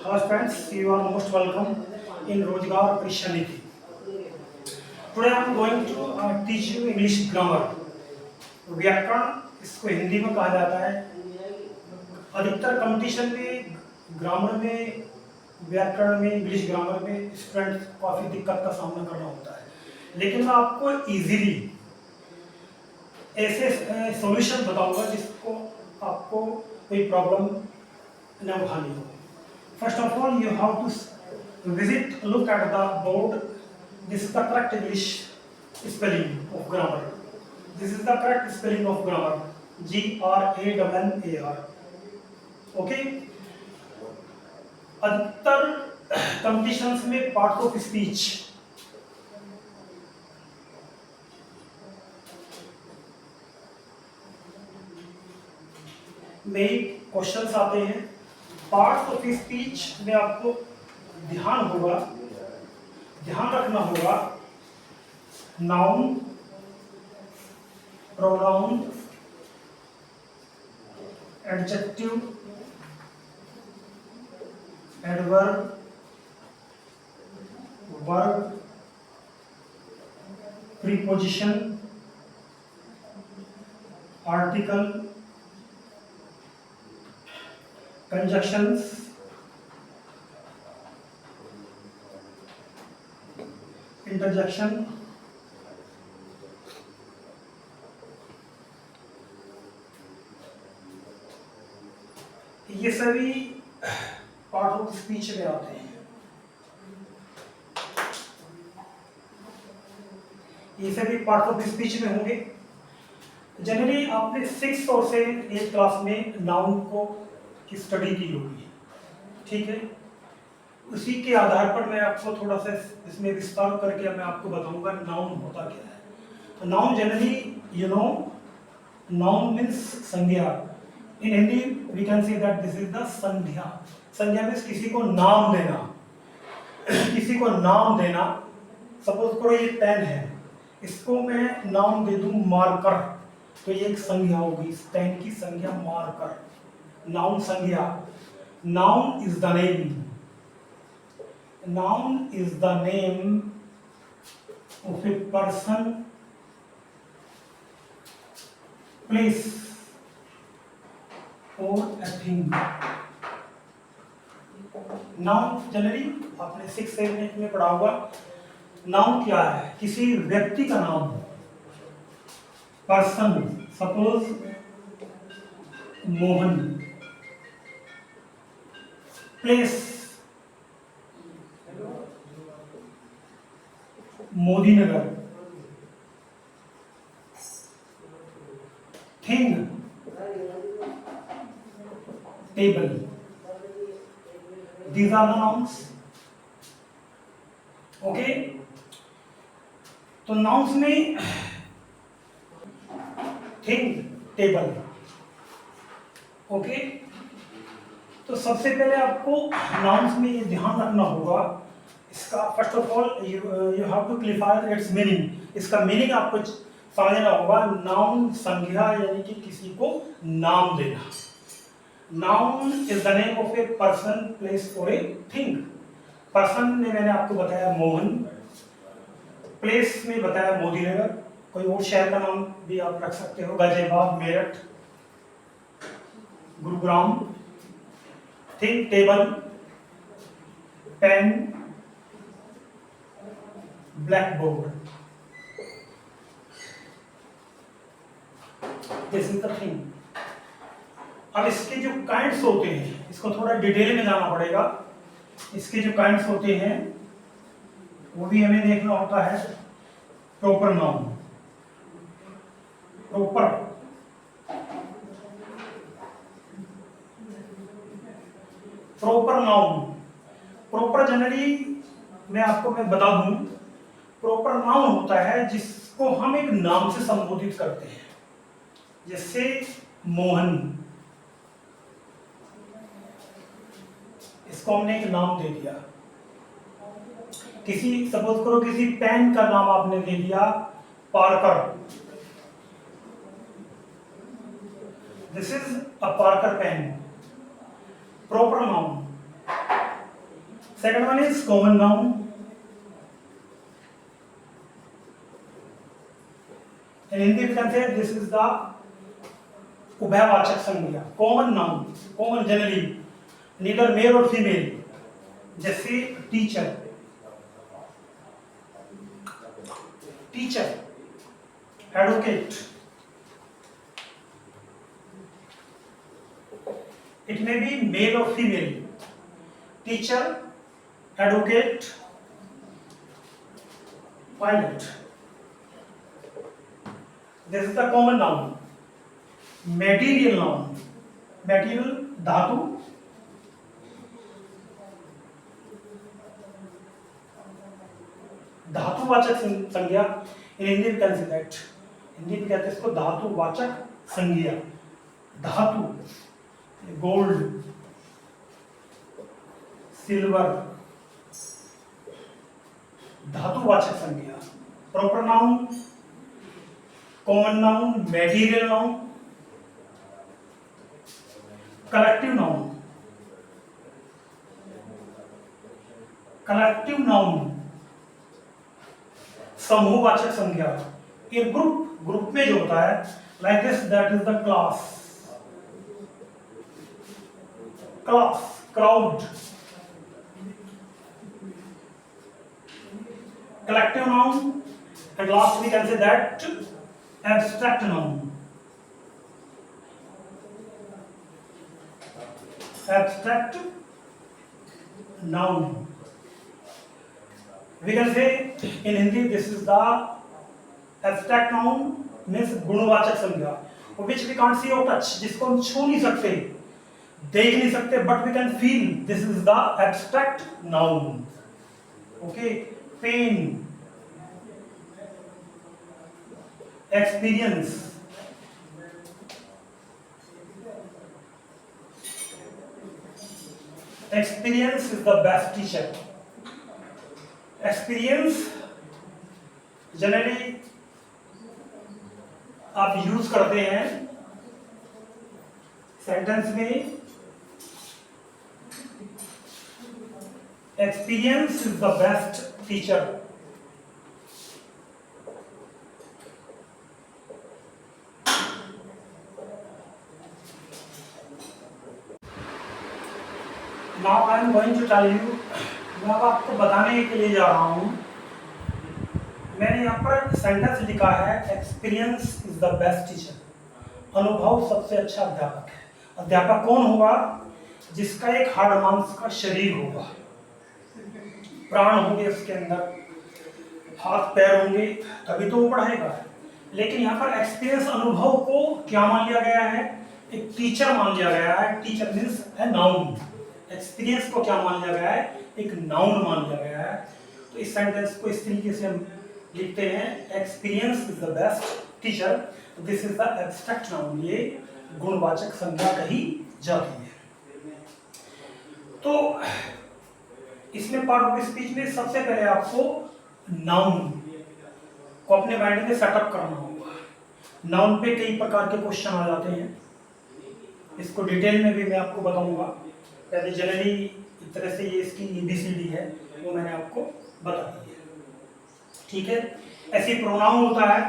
Hello friends, you are most welcome in Rozgar Krishnanidhi. Today I am going to teach you English grammar. व्याकरण इसको हिंदी में कहा जाता है। अधिकतर कंपटीशन में ग्रामर में व्याकरण में इंग्लिश ग्रामर में स्टूडेंट काफ़ी दिक्कत का सामना करना होता है, लेकिन मैं आपको इजीली ऐसे सॉल्यूशन बताऊंगा जिसको आपको कोई प्रॉब्लम न उठानी हो। First of all, you have to look at the board. This is the correct English spelling of grammar. This is the correct spelling of grammar. GRAMMAR. Okay. अधिकतर कंपटीशंस में पार्ट ऑफ स्पीच में questions आते हैं। Parts of speech में आपको ध्यान रखना होगा noun, pronoun, adjective, adverb, verb, preposition, article, conjunctions, interjection, ये सभी पार्ट ऑफ स्पीच में आते हैं। ये सभी पार्ट ऑफ स्पीच में होंगे। जनरली आपने 6 और से 8 क्लास में नाउन को की स्टडी की होगी, ठीक है। उसी के आधार पर मैं आपको थोड़ा सा इसमें विस्तार करके मैं आपको बताऊंगा नाउन होता क्या है। तो नाउन जनरली नाउन मीन्स संज्ञा। In Hindi we can say that this is the संज्ञा। संज्ञा मीन्स किसी को नाम देना। किसी को नाम देना, सपोज करो ये पेन है, इसको मैं नाम दे दूं मार्कर, तो ये एक संज्ञा होगी। इस पेन की संज्ञा मार्कर, नाउन संज्ञा। Noun is the name. Noun is the name of a person, place or a thing. Noun generally आपने 6-7 में पढ़ा होगा। नाउन क्या है? किसी व्यक्ति का नाम, person, suppose Mohan. Place Modinagar. Thing table. These are the nouns. Okay, तो नाउन्स में थिंग, टेबल। ओके, तो सबसे पहले आपको नाउन्स में ये ध्यान रखना होगा, इसका first of all you have to clarify its meaning. इसका मीनिंग आपको समझना होगा। नाउन संज्ञा यानी कि किसी को नाम देना। Noun is the name of a person, place और ए थिंग। पर्सन में मैंने आपको बताया मोहन, प्लेस में बताया मोदीनगर। कोई और शहर का नाम भी आप रख सकते हो, Ghaziabad, Meerut, Gurugram. Thing table, pen, blackboard. This is the thing. अब इसके जो काइंड्स होते हैं, इसको थोड़ा डिटेल में जाना पड़ेगा। इसके जो काइंड्स होते हैं वो भी हमें देखना होता है। Proper noun, proper noun. Proper generally मैं बता दूं, प्रॉपर नाउन होता है जिसको हम एक नाम से संबोधित करते हैं। जैसे मोहन, इसको हमने एक नाम दे दिया। किसी सपोज करो किसी पेन का नाम आपने दे दिया Parker. This is a Parker pen. Proper noun. Second one is common noun. In Hindi we can say this is the उभयवाचक संज्ञा. Common noun, common generally, neither male और फीमेल, जैसे teacher, teacher, advocate. It may be male और female. Teacher, advocate, pilot. This is the common noun. Material noun, material धातु, धातुवाचक संज्ञा. In Hindi में can say that, Hindi में कहते हैं इसको धातुवाचक संज्ञा. धातु, गोल्ड, सिल्वर, धातुवाचक संज्ञा. Proper noun, common noun, material noun, collective noun. Collective noun समूहवाचक संज्ञा. ये ग्रुप में जो होता है, like this, that is the class, class, crowd. Collective noun. And last we can say that abstract noun. Abstract noun. We can say in Hindi this is the abstract noun means गुणवाचक संज्ञा, which we can't see or touch, जिसको हम छू नहीं सकते, देख नहीं सकते, but we can feel. This is the abstract noun. Okay, pain, experience. Experience is the best teacher. Experience generally आप यूज करते हैं सेंटेंस में. Experience is the best teacher. Now I am going to tell you, मैं अब आपको बताने के लिए जा रहा हूँ. मैंने यहाँ पर सेंटेंस लिखा है, experience is the best teacher. अनुभव सबसे अच्छा अध्यापक है. अध्यापक कौन होगा? जिसका एक हाड़ मांस का शरीर होगा, प्राण होंगे उसके अंदर, हाथ पैर होंगे, तभी तो वो पढ़ाएगा. लेकिन यहाँ पर एक्सपीरियंस, अनुभव को क्या मान लिया गया है? एक टीचर मान लिया गया है. टीचर मीन्स है नाउन. एक्सपीरियंस को क्या मान लिया गया है? एक नाउन मान लिया गया है. तो इस सेंटेंस को इस तरीके से हम लिखते हैं, experience is the best teacher. This is the abstract noun. ये गुणवाचक संज्ञा कही जाती है. तो इसमें पार्ट ऑफ स्पीच में सबसे पहले आपको नाउन को अपने माइंड में सेटअप करना होगा. नाउन पे कई प्रकार के क्वेश्चन आ जाते हैं, इसको डिटेल में भी मैं आपको बताऊंगा. पहले जनरली इस तरह से ये इसकी ABCD है, वो मैंने आपको बता दी है. ठीक है. ऐसे प्रोनाउन होता है.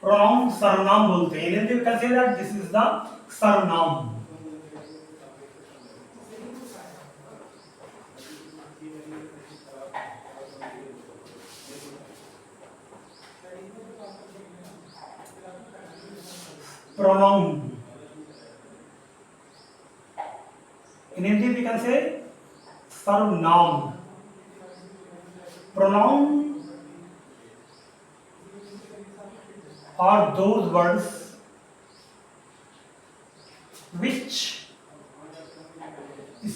प्रोनाउन सरनाम बोलते हैं. हिंदी में कैसे that this is the Sarnam. pronoun. In Hindi we can say pronoun. Pronoun are those words which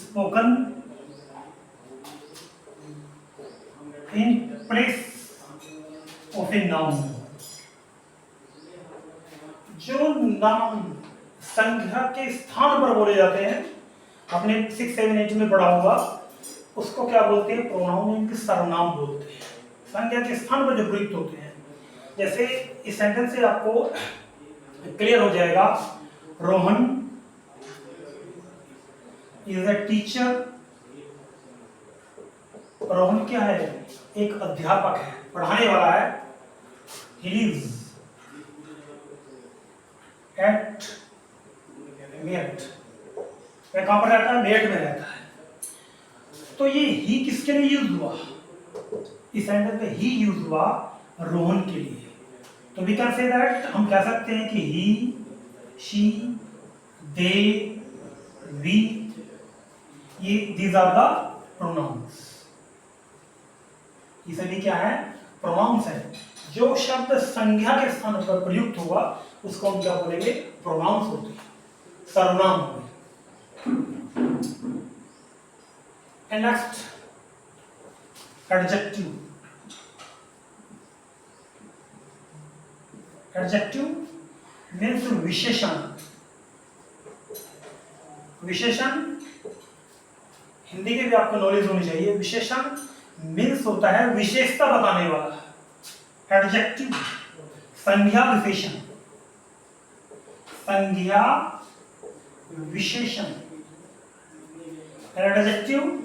spoken in place of a noun. जो नाम संख्या के स्थान पर बोले जाते हैं, आपने 6, 7, 8 में पढ़ा होगा, उसको क्या बोलते हैं? प्रोनाउन, इनके सरनाम बोलते हैं. संख्या के स्थान पर जो प्रयुक्त होते हैं. जैसे इस सेंटेंस से आपको क्लियर हो जाएगा, Rohan is a teacher Rohan क्या है? एक अध्यापक है, पढ़ाने वाला है। He lives at Meerut. वह कहां पर रहता है? मेरठ में रहता है। तो ये ही किसके लिए यूज हुआ? इस सेंटेंस में ही यूज हुआ रोहन के लिए। तो वी कैन से दैट, हम कह सकते हैं कि ही, शी, दे, वी, ये दीज आर द प्रोनाउंस। ये सभी क्या है? प्रोनाउंस है। जो शब्द संज्ञा के स्थान पर प्रयुक्त होगा उसको हम क्या बोलेंगे? प्रोनाउंस होते हैं, सर्वनाम होंगे। And next, adjective. Adjective means विशेषण। विशेषण हिंदी की भी आपको नॉलेज होनी चाहिए। विशेषण मीन्स होता है विशेषता बताने वाला। एडजेक्टिव संज्ञा विशेषण, संज्ञा विशेषण। Adjective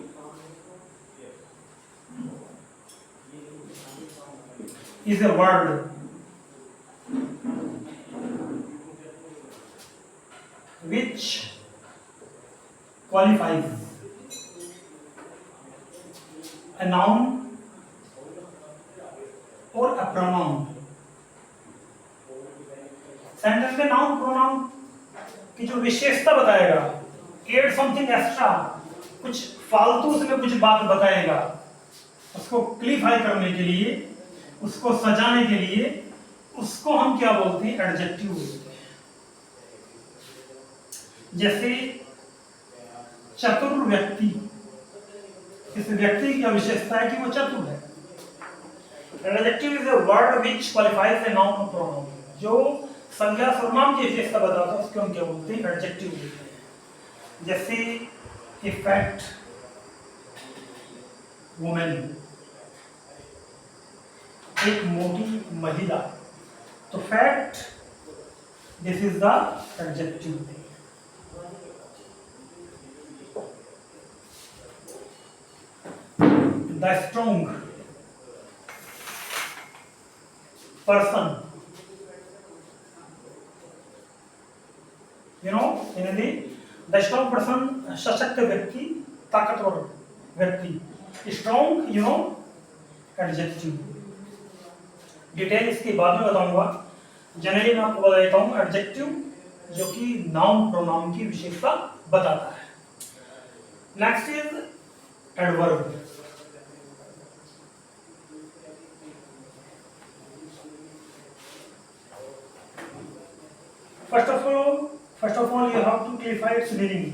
is a word which qualifies a noun or a pronoun। Sentence में नाउन प्रोनाउन की जो विशेषता बताएगा, एड समथिंग एक्स्ट्रा, कुछ फालतू उसमें कुछ बात बताएगा, उसको क्लिफाई करने के लिए, उसको सजाने के लिए, उसको हम क्या बोलते हैं? एडजेक्टिव बोलते हैं। जैसे चतुर व्यक्ति, इस व्यक्ति की विशेषता है कि वो चतुर है। Adjective is a word which qualifies a noun और प्रोनाउन। जो संज्ञा सर्वनाम की विशेषता बताता है उसको हम क्या बोलते हैं? एडजेक्टिव बोलते हैं। जैसे ए फैट वुमेन, एक मोटी महिला। तो fat, this is the adjective. The strong person, you know in Hindi, the strong person सशक्त व्यक्ति, ताकतवर व्यक्ति। Strong, you know, adjective. Detail इसके बाद में बताऊंगा। जनरली मैं आपको बता देता हूं एडजेक्टिव जो कि नाउन प्रोनाउन की विशेषता बताता है। Next is adverb. First of all you have to clarify its meaning.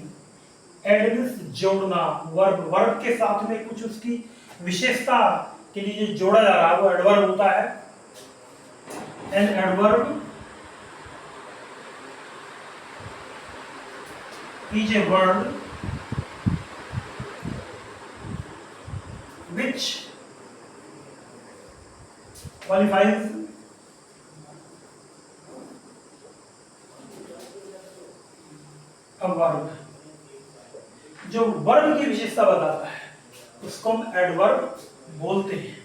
Add means जोड़ना, वर्ब, वर्ब के साथ में कुछ उसकी विशेषता के लिए जो जोड़ा जा रहा है वो एडवर्ब होता है। An adverb is a word which qualifies a verb। जो वर्ब की विशेषता बताता है उसको हम एडवर्ब बोलते हैं।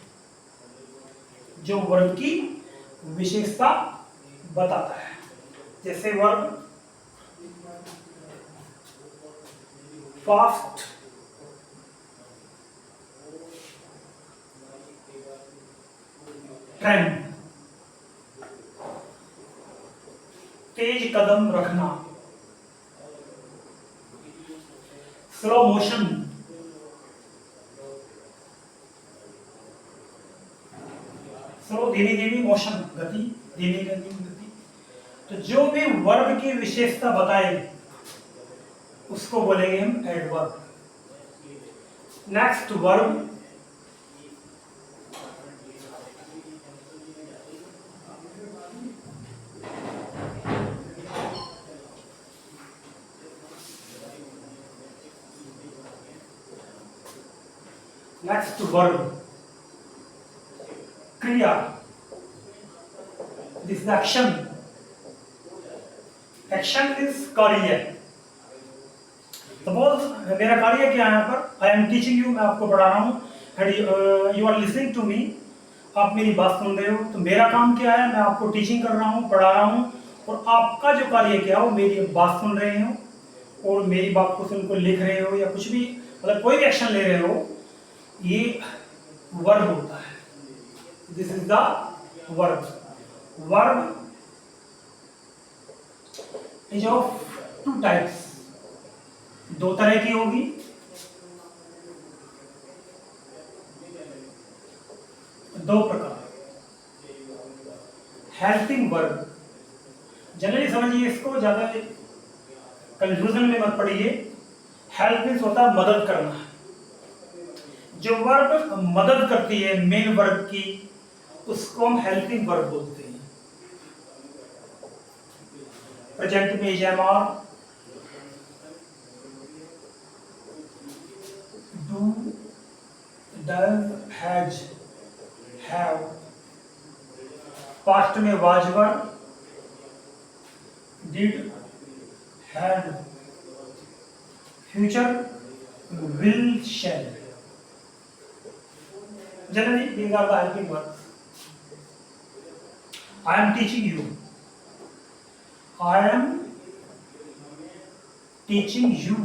जो वर्ब की विशेषता बताता है, जैसे वर्ब फास्ट, ट्रेंड, तेज कदम रखना, स्लो मोशन, स्लो धीमी धीमी मोशन, गति, धीमी गति। तो जो भी वर्ब की विशेषता बताए उसको बोलेंगे हम एडवर्ब। नेक्स्ट वर्ब क्रिया, दिस एक्शन। एक्शन इज कार्य। सपोज मेरा कार्य क्या है यहाँ पर? आई एम टीचिंग यू, मैं आपको पढ़ा रहा हूँ। And you are listening to me, आप मेरी बात सुन रहे हो। तो मेरा काम क्या है, मैं आपको टीचिंग कर रहा हूँ, पढ़ा रहा हूँ, और आपका जो कार्य क्या हो, मेरी बात सुन रहे हो और मेरी बात को सुनकर लिख रहे हो या कुछ भी, मतलब कोई भी एक्शन ले रहे हो, ये वर्ब होता है। This is the verb. Verb is of two types, दो तरह की होगी। दो प्रकार। हेल्पिंग वर्ब, जनरली समझिए इसको, ज्यादा कंफ्यूजन में मत पड़िए। हेल्प मीन्स होता है मदद करना। जो वर्ब मदद करती है मेन वर्ब की, उसको हम हेल्पिंग वर्ब बोलते हैं। प्रेजेंट में is, am, are, do, does, has, have. Past में was verb, did, had. Future will, shall. Generally, these are the helping verbs. I am teaching you. I am teaching you.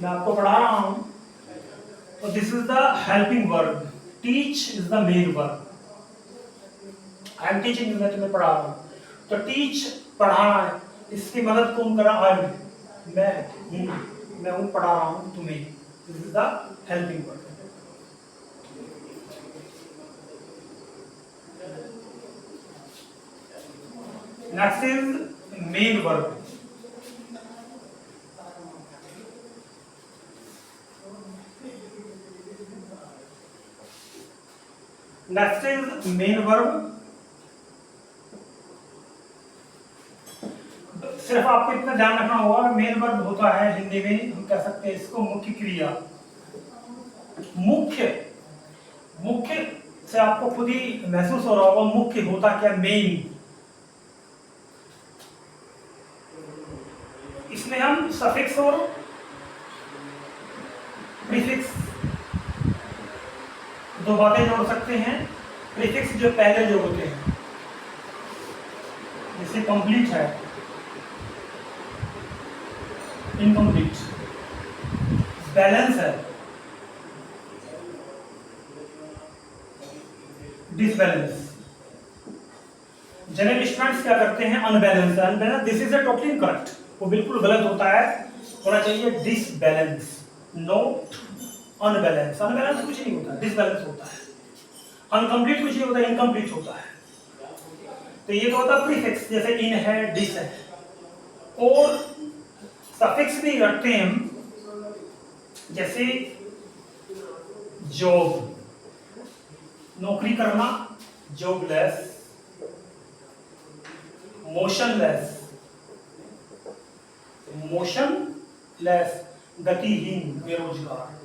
मैं आपको पढ़ा रहा हूं, तो this is the helping verb. Teach is the main verb. I am teaching you, मैं तुम्हें पढ़ा रहा हूं। तो teach पढ़ाना है, इसकी मदद कौन कर रहा है? मैं हूं पढ़ा रहा हूं तुम्हें। This is the helping verb. Next is main verb. Next is main verb. सिर्फ आपको इतना ध्यान रखना होगा, मेन वर्ब होता है हिंदी में हम कह सकते हैं इसको मुख्य क्रिया। मुख्य, मुख्य से आपको खुद ही महसूस हो रहा होगा मुख्य होता क्या, मेन। इसमें हम सफिक्स और प्रीफिक्स दो बातें जोड़ सकते हैं। प्रीफिक्स जो पहले जो होते हैं, जैसे कंप्लीट है, इनकम्प्लीट, बैलेंस है, डिसबैलेंस। जनरल स्टूडेंट्स क्या करते हैं, अनबैलेंस है, unbalance, this is a totally incorrect, वो बिल्कुल गलत होता है, होना चाहिए डिसबैलेंस, नोट अनबैलेंस। अनबैलेंस कुछ नहीं होता, डिसबैलेंस होता है। अनकम्प्लीट कुछ नहीं होता, इनकम्प्लीट होता है। तो ये तो होता है प्रीफिक्स, जैसे इन है, डिस है। और सफिक्स भी रखते हैं हम, जैसे जॉब, नौकरी करना, जॉबलेस, मोशनलेस, मोशनलेस, गतिहीन, बेरोजगार।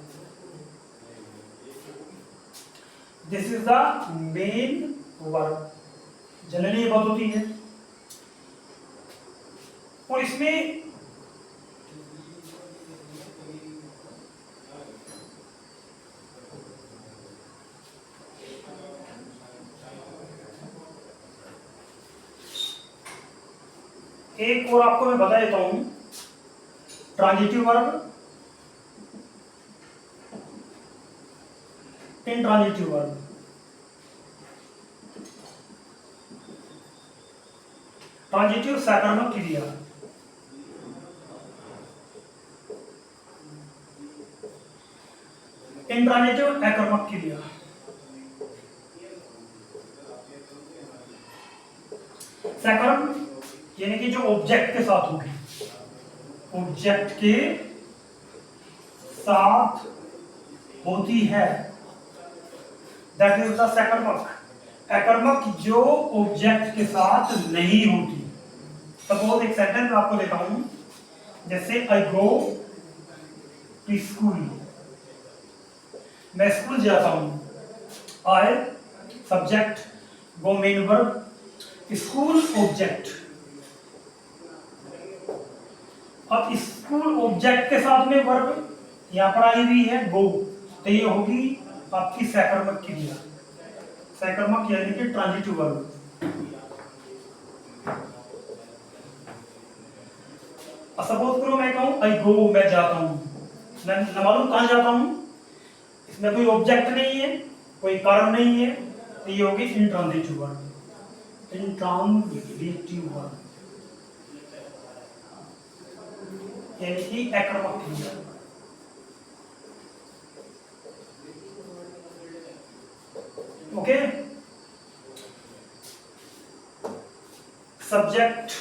This is the main verb. Generally ये बात होती है। और इसमें एक और आपको मैं बता देता हूं, transitive verb, intransitive verb. Transitive सकर्मक क्रिया, इंट्रांजिटिव अकर्मक क्रिया। सकर्म यानी कि जो ऑब्जेक्ट के साथ होगी, ऑब्जेक्ट के साथ होती है, दैट इज द सकर्मक। अकर्मक जो ऑब्जेक्ट के साथ नहीं होती। सपोज एक सेंटेंस मैं आपको देता हूं, जैसे आई गो टू स्कूल, मैं स्कूल जाता हूं। I subject, go main verb, school object. अब स्कूल ऑब्जेक्ट के साथ में वर्ब यहां पर आई हुई है गो, तो ये होगी आपकी सैकर्मक क्रिया, सैकर्मक यानी कि ट्रांजिटिव वर्ब। सपोज करो मैं कहूँ आई गो, मैं जाता हूँ, मैं न मालूम कहाँ जाता हूँ, इसमें कोई ऑब्जेक्ट नहीं है, कोई कारण नहीं है, तो ये होगी इंट्रांजिटिव वर्ब, इंट्रांजिटिव वर्ब यानी कि आक्रामक क्रिया। ओके, सब्जेक्ट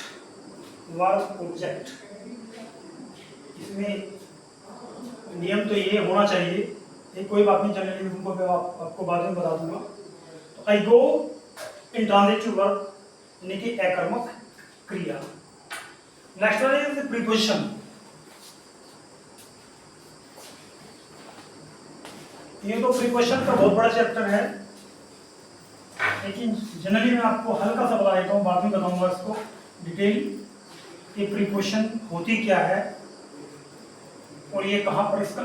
वर्ब ऑब्जेक्ट, इसमें नियम तो ये होना चाहिए, ये कोई बात नहीं, जनरली उनको मैं आपको बाद में बता दूंगा। तो आई गो इंट्रांजिटिव वर्ब यानी कि आक्रामक क्रिया। Next one is preposition. ये तो प्रीपोजिशन का बहुत बड़ा चैप्टर है, लेकिन जनरली मैं आपको हल्का सा बता देता हूँ, बाद में बताऊंगा इसको डिटेल, ये प्रीपोजिशन होती क्या है और ये कहाँ पर इसका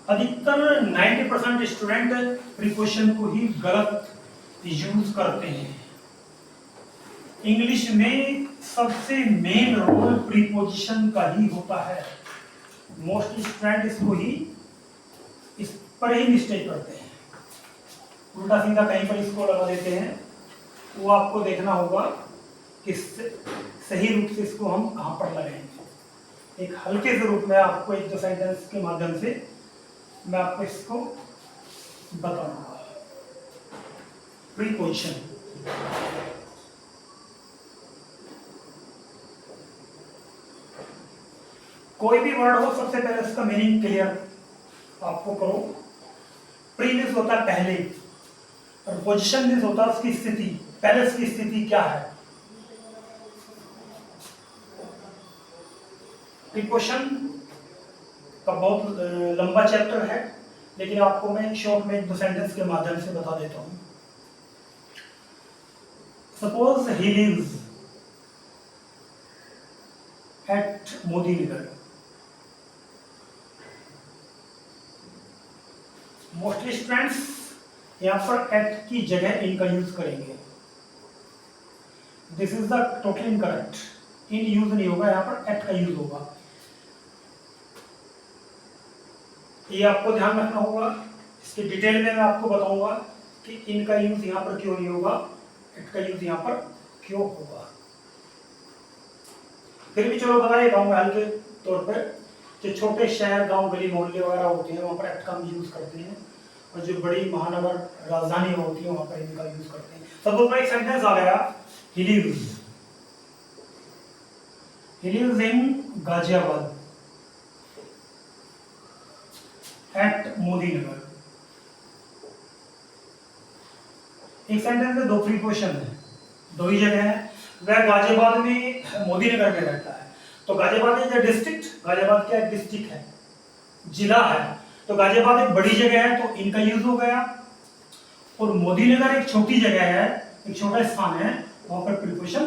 अधिकतर 90% स्टूडेंट प्रीपोजिशन को ही गलत यूज करते हैं। इंग्लिश में सबसे मेन रोल प्रीपोजिशन का ही होता है, मोस्ट स्टूडेंट इसको ही इस पर ही मिस्टेक करते हैं, उल्टा सीधा कहीं पर इसको लगा देते हैं। वो आपको देखना होगा कि सही रूप से इसको हम कहाँ पर लगाएंगे। एक हल्के से रूप में आपको एक दो सेंटेंस के माध्यम से मैं आपको इसको बताऊंगा। प्रीपोजिशन, कोई भी वर्ड हो सबसे पहले उसका मीनिंग क्लियर आपको करो। प्री मीन्स होता है पहले, और पोजिशन मीन्स होता है उसकी स्थिति, पहले उसकी स्थिति क्या है। प्रीपोजिशन का बहुत लंबा चैप्टर है, लेकिन आपको मैं शॉर्ट में एक दो सेंटेंस के माध्यम से बता देता हूं। Suppose he lives at Modi Nagar. Mostly students यहां पर एट की जगह इन का यूज करेंगे, this is the totally incorrect, in use नहीं होगा, यहां पर एट का यूज होगा। ये आपको ध्यान रखना होगा, इसके डिटेल में मैं आपको बताऊंगा कि इनका यूज यहां पर क्यों नहीं होगा, एट का यूज यहां पर क्यों होगा। फिर भी चलो बता देता हूं हल्के तौर पर, जो छोटे शहर गांव गली मोहल्ले वगैरह होते हैं वहां पर एट का हम यूज करते हैं, और जो बड़ी महानगर राजधानी होती है वहां पर इनका यूज करते हैं। सपोज में एक सेंटेंस आ गया, he lives in Ghaziabad at Modi Nagar. एक सेंटेंस में दो प्रीपोजिशन है, दो ही जगह है, वह गाजियाबाद में मोदी नगर में रहता है, तो Ghaziabad is a district, Ghaziabad क्या डिस्ट्रिक्ट है, जिला है, तो गाजियाबाद एक बड़ी जगह है तो इनका यूज हो गया, और मोदी नगर एक छोटी जगह है, एक छोटा स्थान है, वहां पर प्रीपोजिशन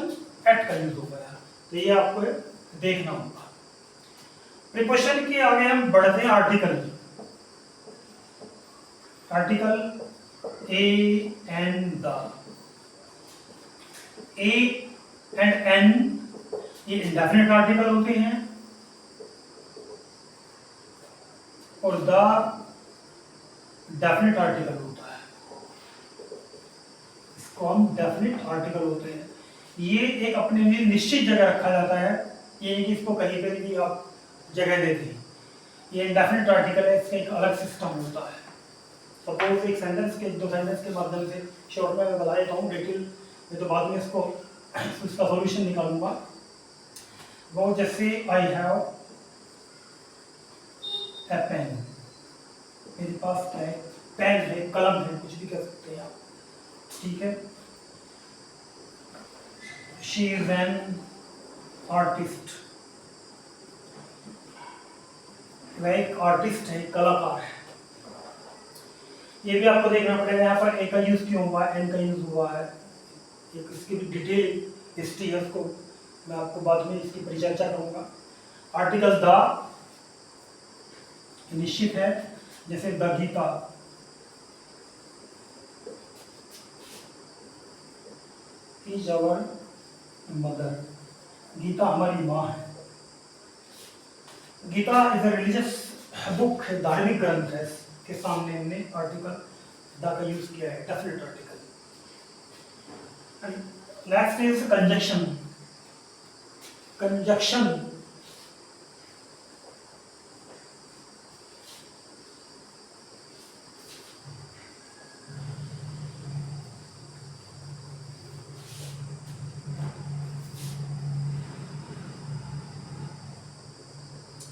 एट का यूज हो गया। तो ये आपको देखना होगा। प्रीपोजिशन के आगे हम बढ़ते हैं article. Article a and the, a and an ये इंडेफिनिट आर्टिकल होते हैं, और द डेफिनिट आर्टिकल होता है, इसको हम डेफिनिट आर्टिकल होते हैं। ये एक अपने लिए निश्चित जगह रखा जाता है, ये नहीं कि इसको कहीं पर भी आप जगह देते हैं। ये इंडेफिनिट आर्टिकल है, इसका एक अलग सिस्टम होता है। सपोज एक सेंटेंस के दो सेंटेंस के माध्यम से शॉर्ट में मैं बता देता हूँ, डिटेल में तो बाद में इसको इसका सॉल्यूशन निकालूंगा। वो जैसे आई हैव ए पेन, मेरे पास क्या है, पेन है, कलम है, कुछ भी कह सकते हैं आप, ठीक है। शी इज एन आर्टिस्ट, वह एक आर्टिस्ट है, कलाकार है। ये भी आपको देखना पड़ेगा यहाँ पर ए का यूज क्यों हुआ है, एन का यूज हुआ है, एक इसकी भी डिटेल हिस्ट्री है, उसको मैं आपको बाद में इसकी परिचर्चा करूंगा। आर्टिकल द निश्चित है, जैसे the Gita, is our mother. Gita हमारी माँ है। Gita is a religious book, धार्मिक ग्रंथ है। के सामने हमने आर्टिकल द का यूज किया है, definite article. Next is conjunction. Conjunction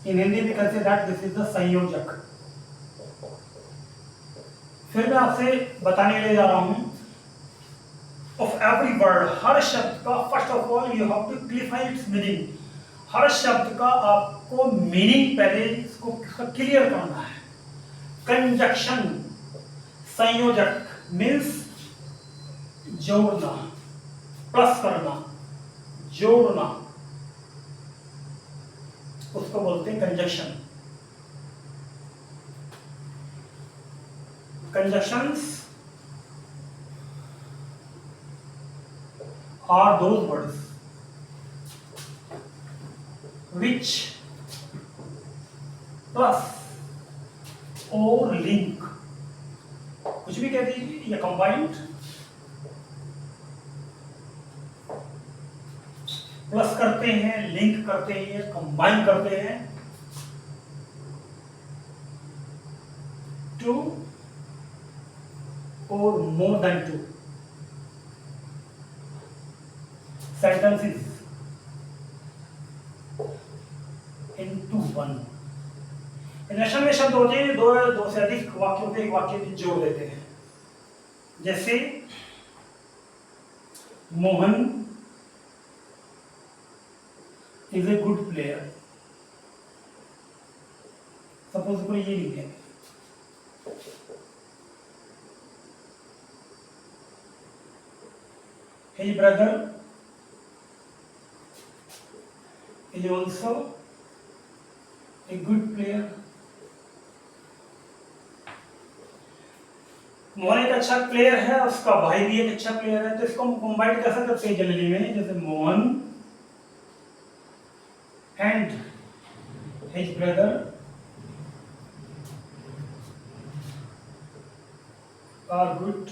in Hindi में कहते हैं दैट दिस इज द संयोजक। फिर मैं आपसे बताने के लिए जा रहा हूं ऑफ एवरी वर्ड, हर शब्द का first of all you have to clarify its meaning. हर शब्द का आपको मीनिंग पहले इसको क्लियर करना है। कंजक्शन, संयोजक मीन्स जोड़ना, प्लस करना, जोड़ना, उसको बोलते हैं conjunction. Conjunctions are those words which plus or link, कुछ भी कह दीजिए, या कंबाइंड, प्लस करते हैं, लिंक करते हैं, कंबाइन करते हैं टू और more than two sentences into one। इंडक्शन में शब्द होते हैं दो से अधिक वाक्यों के एक वाक्य में जोड़ देते हैं। जैसे Mohan is a good player. Suppose कोई ये लिखे his brother is also a good player। Mohan एक अच्छा प्लेयर है, उसका भाई भी एक अच्छा प्लेयर है, तो इसको हम कंबाइन कैसे करते हैं जनरली में, जैसे Mohan and his brother are good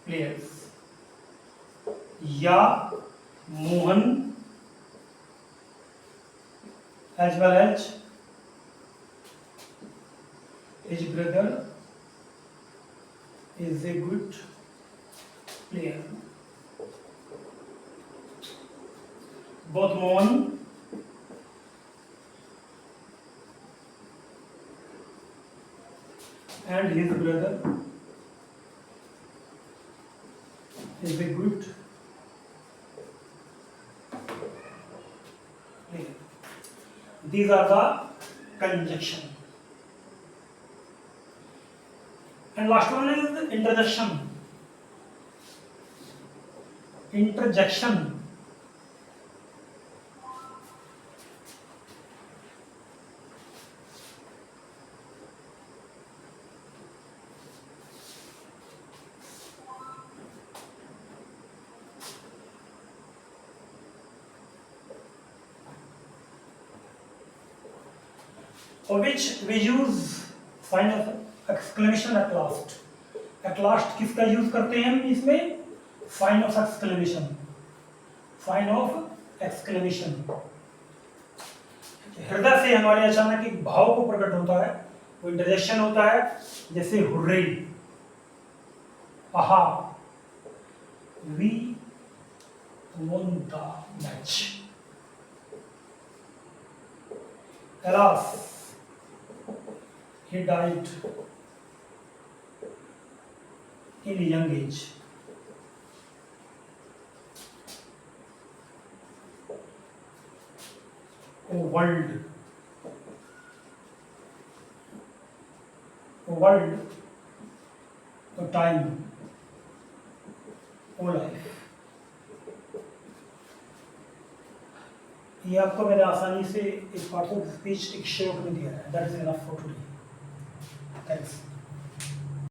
players, या Mohan as well as his brother is a good player। Both Mohan and his brother is a good player। These are the conjunction, and last one is interjection। Interjection for which we use sign of exclamation at last। at last किसका use करते हैं हम इसमें? sign of exclamation। sign of exclamation हृदय से हमारे अचानक एक भाव को प्रकट होता है, वो इंटरजेक्शन होता है। जैसे हुर्रे, आहा, we won the match, alas he died in a young age। world, world तो टाइम, ओ लाइफ। ये आपको मैंने आसानी से एक पार्ट ऑफ स्पीच एक शॉर्ट में दिया है। That is enough for today. Thanks.